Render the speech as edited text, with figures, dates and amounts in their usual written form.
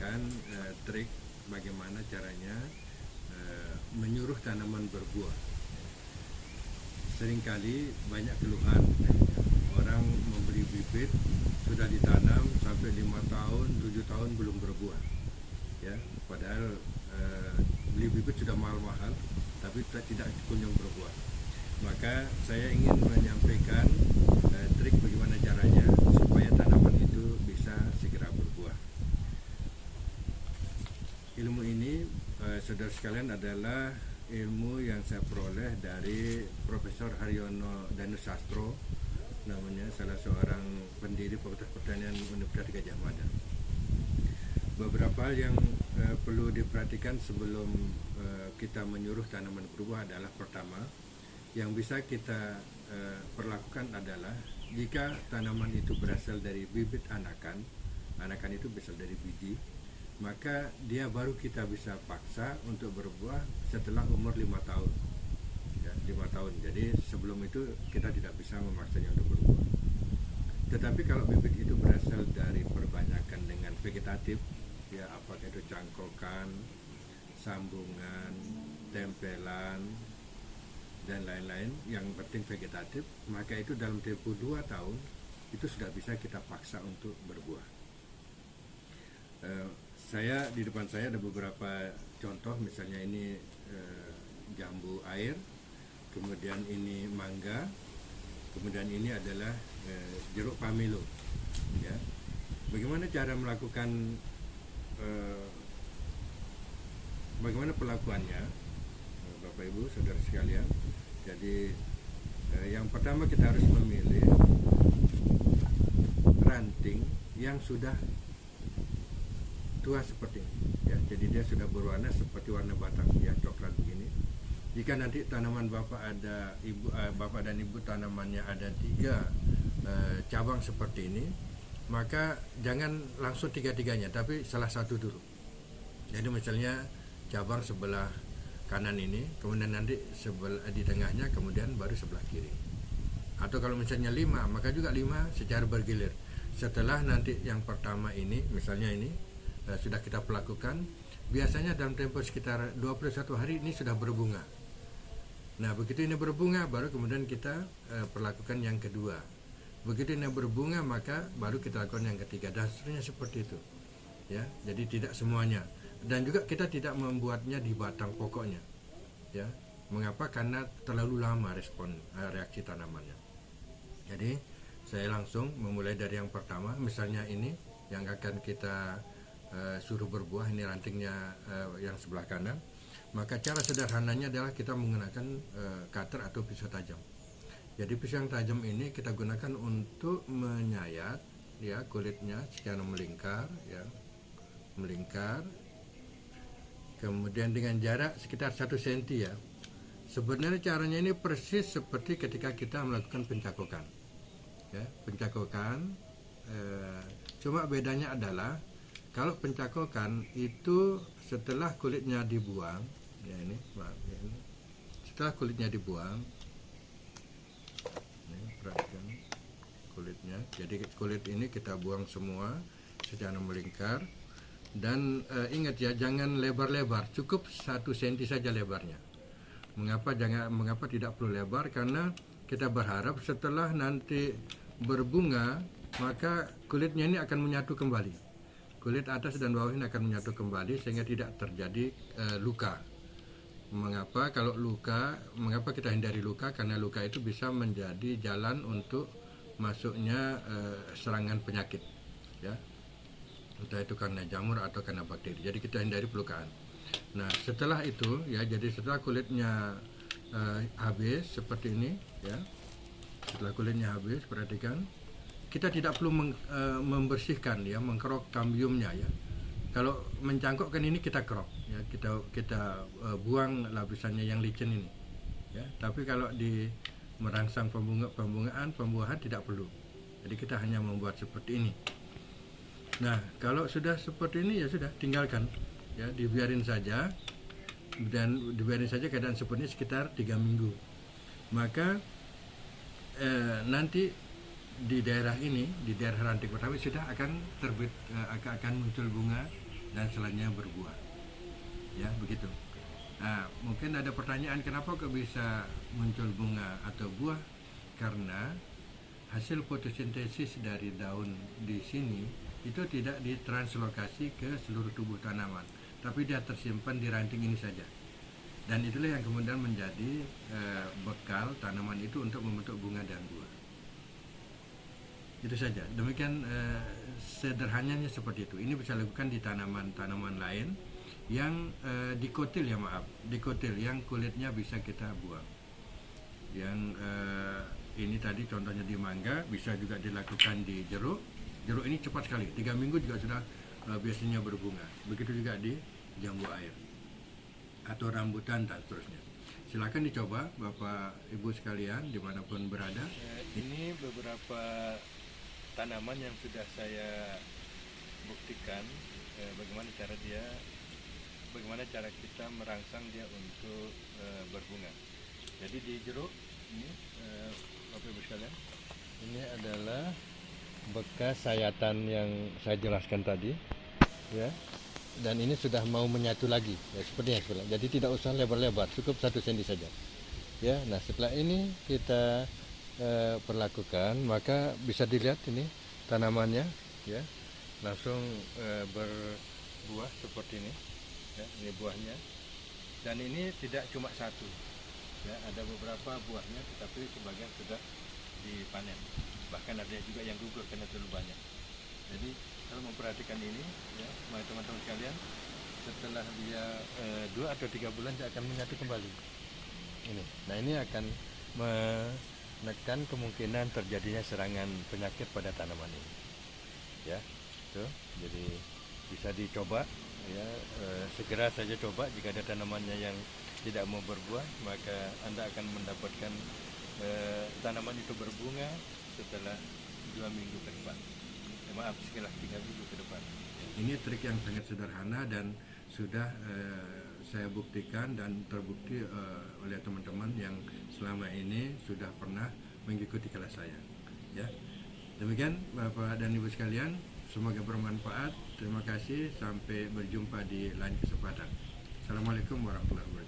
mengajarkan trik bagaimana caranya menyuruh tanaman berbuah. Seringkali banyak keluhan, orang membeli bibit sudah ditanam sampai 5 tahun, 7 tahun belum berbuah. Ya, padahal beli bibit sudah mahal-mahal, tapi tidak kunjung berbuah. Maka saya ingin menyampaikan trik bagaimana caranya supaya tanaman itu bisa segera berbuah. Ilmu ini, saudara sekalian, adalah ilmu yang saya peroleh dari Profesor Haryono Danusastro, namanya, salah seorang pendiri Fakultas Pertanian Universitas Gadjah Mada. Beberapa hal yang perlu diperhatikan sebelum kita menyuruh tanaman berbuah adalah, pertama, yang bisa kita perlakukan adalah jika tanaman itu berasal dari bibit anakan itu berasal dari biji, maka dia baru kita bisa paksa untuk berbuah setelah umur 5 tahun. Ya, 5 tahun. Jadi sebelum itu kita tidak bisa memaksanya untuk berbuah. Tetapi kalau bibit itu berasal dari perbanyakan dengan vegetatif, ya, apakah itu cangkokan, sambungan, tempelan, dan lain-lain, yang penting vegetatif, maka itu dalam tempo 2 tahun itu sudah bisa kita paksa untuk berbuah. Saya di depan saya ada beberapa contoh, misalnya ini jambu air, kemudian ini mangga, kemudian ini adalah jeruk pamelo. Ya, bagaimana cara melakukan, bagaimana pelakuannya, Bapak Ibu saudara sekalian? Jadi yang pertama kita harus memilih ranting yang sudah tua seperti ini, ya. Jadi dia sudah berwarna seperti warna batang, ya, coklat begini. Jika nanti tanaman bapak dan ibu tanamannya ada 3 cabang seperti ini, maka jangan langsung 3-tiganya, tapi salah satu dulu. Jadi misalnya cabang sebelah kanan ini, kemudian nanti sebelah di tengahnya, kemudian baru sebelah kiri. Atau kalau misalnya 5, maka juga 5 secara bergilir. Setelah nanti yang pertama ini, misalnya ini sudah kita pelakukan, biasanya dalam tempo sekitar 21 hari ini sudah berbunga. Nah, begitu ini berbunga, baru kemudian kita perlakukan yang kedua. Begitu ini berbunga, maka baru kita lakukan yang ketiga, dan seterusnya seperti itu. Ya, jadi tidak semuanya. Dan juga kita tidak membuatnya di batang pokoknya. Ya, mengapa? Karena terlalu lama respon reaksi tanamannya. Jadi saya langsung memulai dari yang pertama, misalnya ini yang akan kita suruh berbuah, ini rantingnya yang sebelah kanan. Maka cara sederhananya adalah kita menggunakan cutter atau pisau tajam. Jadi pisau yang tajam ini kita gunakan untuk menyayat, ya, kulitnya secara melingkar, ya, melingkar. Kemudian dengan jarak sekitar 1 cm, ya. Sebenarnya caranya ini persis seperti ketika kita melakukan pencakokan, ya, pencakokan. Cuma bedanya adalah kalau pencakokan itu setelah kulitnya dibuang, ya, ini, maaf, ya, ini. Setelah kulitnya dibuang, ini perhatikan kulitnya. Jadi kulit ini kita buang semua secara melingkar. Dan ingat ya, jangan lebar-lebar, cukup 1 cm saja lebarnya. Mengapa tidak perlu lebar? Karena kita berharap setelah nanti berbunga, maka kulitnya ini akan menyatu kembali. Kulit atas dan bawah ini akan menyatu kembali sehingga tidak terjadi luka. Mengapa kita hindari luka? Karena luka itu bisa menjadi jalan untuk masuknya serangan penyakit, ya, entah itu karena jamur atau karena bakteri. Jadi kita hindari pelukaan. Nah, setelah itu, ya, jadi setelah kulitnya habis seperti ini, ya, setelah kulitnya habis, perhatikan, kita tidak perlu membersihkan, ya, mengkerok kambiumnya, ya. Kalau mencangkokkan ini kita kerok, ya, kita buang lapisannya yang licin ini, ya. Tapi kalau di merangsang pembuahan tidak perlu. Jadi kita hanya membuat seperti ini. Nah, kalau sudah seperti ini, ya sudah, tinggalkan, ya, dibiarin saja, dan dibiarin saja keadaan seperti ini sekitar 3 minggu. Maka nanti di daerah ini, di daerah ranting pertama sudah akan terbit, akan muncul bunga, dan selanjutnya berbuah. Ya, begitu. Nah, mungkin ada pertanyaan kenapa kok bisa muncul bunga atau buah? Karena hasil fotosintesis dari daun di sini itu tidak ditranslokasi ke seluruh tubuh tanaman, tapi dia tersimpan di ranting ini saja. Dan itulah yang kemudian menjadi bekal tanaman itu untuk membentuk bunga dan buah. Itu saja. Demikian sederhananya seperti itu. Ini bisa dilakukan di tanaman-tanaman lain yang dikotil, dikotil yang kulitnya bisa kita buang. Yang ini tadi contohnya di mangga, bisa juga dilakukan di jeruk. Jeruk ini cepat sekali, 3 minggu juga sudah biasanya berbunga. Begitu juga di jambu air atau rambutan dan seterusnya. Silakan dicoba Bapak Ibu sekalian dimanapun berada. Ini beberapa tanaman yang sudah saya buktikan bagaimana cara kita merangsang dia untuk berbunga. Jadi di jeruk ini Bapak Ibu sekalian, ini adalah bekas sayatan yang saya jelaskan tadi, ya. Dan ini sudah mau menyatu lagi, ya, seperti yang saya bilang. Jadi tidak usah lebar-lebar, cukup 1 cm saja. Ya, nah setelah ini kita perlakukan, maka bisa dilihat ini tanamannya, ya, langsung berbuah seperti ini. Ya, ini buahnya. Dan ini tidak cuma satu, ya, ada beberapa buahnya, tetapi sebagian sudah dipanen. Bahkan ada juga yang gugur karena terlalu banyak. Jadi kalau memperhatikan ini, ya, teman-teman sekalian, setelah dia 2 atau 3 bulan dia akan menyatu kembali. Ini, nah ini akan menekan kemungkinan terjadinya serangan penyakit pada tanaman ini. Ya, tuh, jadi bisa dicoba. Ya, segera saja coba. Jika ada tanamannya yang tidak mau berbuah, maka Anda akan mendapatkan tanaman itu berbunga setelah 2 minggu ke depan. Sekitar 3 minggu ke depan. Ini trik yang sangat sederhana dan sudah saya buktikan dan terbukti oleh teman-teman yang selama ini sudah pernah mengikuti kelas saya. Ya, demikian Bapak dan Ibu sekalian, semoga bermanfaat. Terima kasih, sampai berjumpa di lain kesempatan. Assalamualaikum warahmatullahi wabarakatuh.